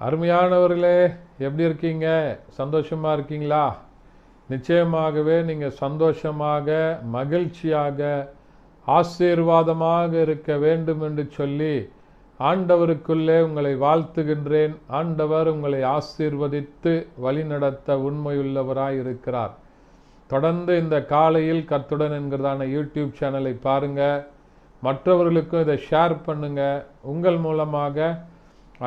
அருமையானவர்களே, எப்படி இருக்கீங்க? சந்தோஷமாக இருக்கீங்களா? நிச்சயமாகவே நீங்கள் சந்தோஷமாக, மகிழ்ச்சியாக, ஆசீர்வாதமாக இருக்க வேண்டும் என்று சொல்லி ஆண்டவருக்குள்ளே உங்களை வாழ்த்துகின்றேன். ஆண்டவர் உங்களை ஆசீர்வதித்து வழிநடத்த உண்மையுள்ளவராய் இருக்கிறார். தொடர்ந்து இந்த காலையில் கர்த்தருடன் என்கிறதான யூடியூப் சேனலை பாருங்கள். மற்றவர்களுக்கும் இதை ஷேர் பண்ணுங்கள். உங்கள் மூலமாக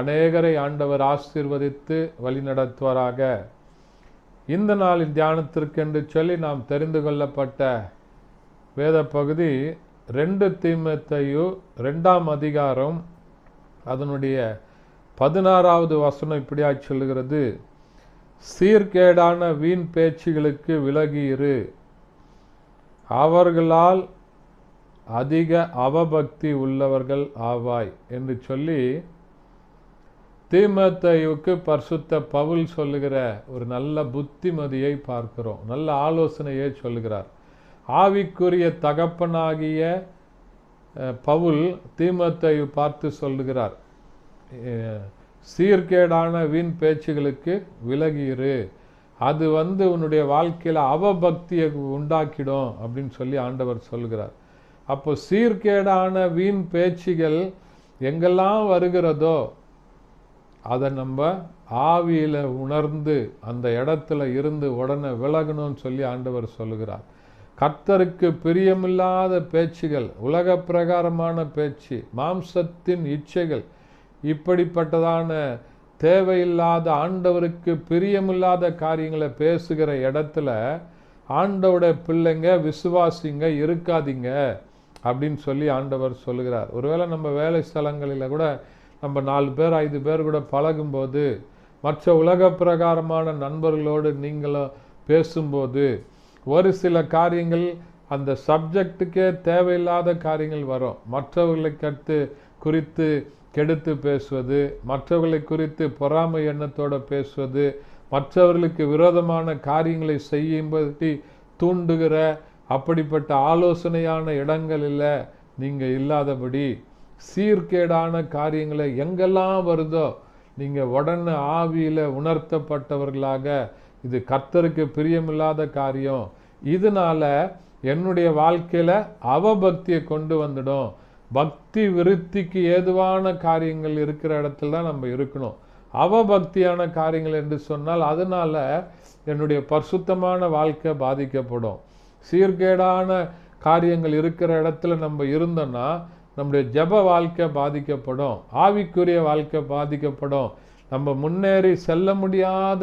அநேகரை ஆண்டவர் ஆசீர்வதித்து வழிநடத்துவாராக. இந்த நாளின் தியானத்திற்கென்று சொல்லி நாம் தெரிந்து கொள்ளப்பட்ட வேத பகுதி 2 தீமோத்தேயு 2ஆம் அதிகாரம் அதனுடைய 16வது வசனம் இப்படியாய் சொல்லுகிறது: சீர்கேடான வீண் பேச்சுகளுக்கு விலகியிரு, அவர்களால் அதிக அவபக்தி உள்ளவர்கள் ஆவாய் என்று சொல்லி தீமோத்தேயுவுக்கு பரிசுத்த பவுல் சொல்லுகிற ஒரு நல்ல புத்திமதியை பார்க்கிறோம். நல்ல ஆலோசனையை சொல்லுகிறார். ஆவிக்குரிய தகப்பனாகிய பவுல் தீமோத்தேயு பார்த்து சொல்லுகிறார், சீர்கேடான வீண் பேச்சுகளுக்கு விலகியிரு, அது உன்னுடைய வாழ்க்கையில் அவபக்தியை உண்டாக்கிடும் அப்படின்னு சொல்லி ஆண்டவர் சொல்லுகிறார். அப்போ சீர்கேடான வீண் பேச்சுகள் எங்கெல்லாம் வருகிறதோ அதை நம்ம ஆவியில் உணர்ந்து அந்த இடத்துல இருந்து உடனே விலகணும்னு சொல்லி ஆண்டவர் சொல்லுகிறார். கர்த்தருக்கு பிரியமில்லாத பேச்சுகள், உலக பிரகாரமான பேச்சு, மாம்சத்தின் இச்சைகள், இப்படிப்பட்டதான தேவையில்லாத ஆண்டவருக்கு பிரியமில்லாத காரியங்களை பேசுகிற இடத்துல ஆண்டவருடைய பிள்ளைங்க, விசுவாசிங்க இருக்காதீங்க அப்படின்னு சொல்லி ஆண்டவர் சொல்லுகிறார். ஒருவேளை நம்ம வேலை ஸ்தலங்களில் கூட நம்ம 4 பேர் 5 பேர் கூட பழகும்போது, மற்ற உலக பிரகாரமான நண்பர்களோடு நீங்களும் பேசும்போது ஒரு சில காரியங்கள் அந்த சப்ஜெக்டுக்கே தேவையில்லாத காரியங்கள் வரும். மற்றவர்களை குறித்து கெடுத்து பேசுவது, மற்றவர்களை குறித்து பொறாமை எண்ணத்தோடு பேசுவது, மற்றவர்களுக்கு விரோதமான காரியங்களை செய்யும்படி தூண்டுகிற அப்படிப்பட்ட ஆலோசனையான இடங்களில் நீங்கள் இல்லாதபடி சீர்கேடான காரியங்களை எங்கெல்லாம் வருதோ நீங்கள் உடனே ஆவியில் உணர்த்தப்பட்டவர்களாக, இது கர்த்தருக்கு பிரியமில்லாத காரியம், இதனால என்னுடைய வாழ்க்கையில் அவபக்தியை கொண்டு வந்துடும், பக்தி விருத்திக்கு ஏதுவான காரியங்கள் இருக்கிற இடத்துல தான் நம்ம இருக்கணும். அவபக்தியான காரியங்கள் என்று சொன்னால் அதனால என்னுடைய பரிசுத்தமான வாழ்க்கை பாதிக்கப்படும். சீர்கேடான காரியங்கள் இருக்கிற இடத்துல நம்ம இருந்தோம்னா நம்முடைய ஜெப வாழ்க்கை பாதிக்கப்படும், ஆவிக்குரிய வாழ்க்கை பாதிக்கப்படும். நம்ம முன்னேறி செல்ல முடியாத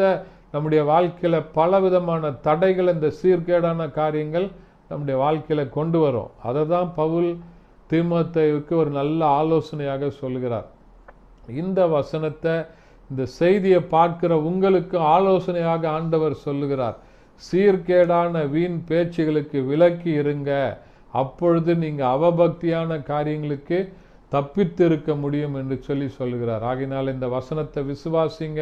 நம்முடைய வாழ்க்கையில் பலவிதமான தடைகள் இந்த சீர்கேடான காரியங்கள் நம்முடைய வாழ்க்கையில் கொண்டு வரும். அதை தான் பவுல் தீமோத்தேயுவுக்கு ஒரு நல்ல ஆலோசனையாக சொல்கிறார். இந்த வசனத்தை, இந்த செய்தியை பார்க்கிற உங்களுக்கு ஆலோசனையாக ஆண்டவர் சொல்லுகிறார். சீர்கேடான வீண் பேச்சுகளுக்கு விலக்கி இருங்க, அப்பொழுது நீங்கள் அவபக்தியான காரியங்களுக்கு தப்பித்து இருக்க முடியும் என்று சொல்லி சொல்லுகிறார். ஆகையினால் இந்த வசனத்தை விசுவாசிங்க.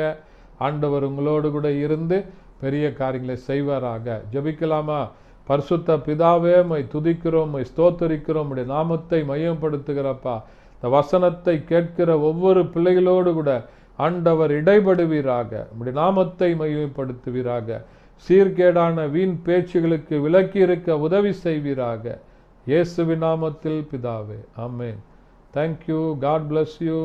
ஆண்டவர் உங்களோடு கூட இருந்து பெரிய காரியங்களை செய்வாராக. ஜெபிக்கலாமா? பரிசுத்த பிதாவே, மை துதிக்கிறோம், மை ஸ்தோத்தரிக்கிறோம், உடைய நாமத்தை மையப்படுத்துகிறப்பா. இந்த வசனத்தை கேட்கிற ஒவ்வொரு பிள்ளைகளோடு கூட ஆண்டவர் இடைபடுவீராக, உடைய நாமத்தை மையப்படுத்துவீராக. சீர்கேடான வீண் பேச்சுகளுக்கு விலக்கி இருக்க உதவி செய்வீராக. இயேசுவின் நாமத்தில் பிதாவே, ஆமென். Thank you. God bless you.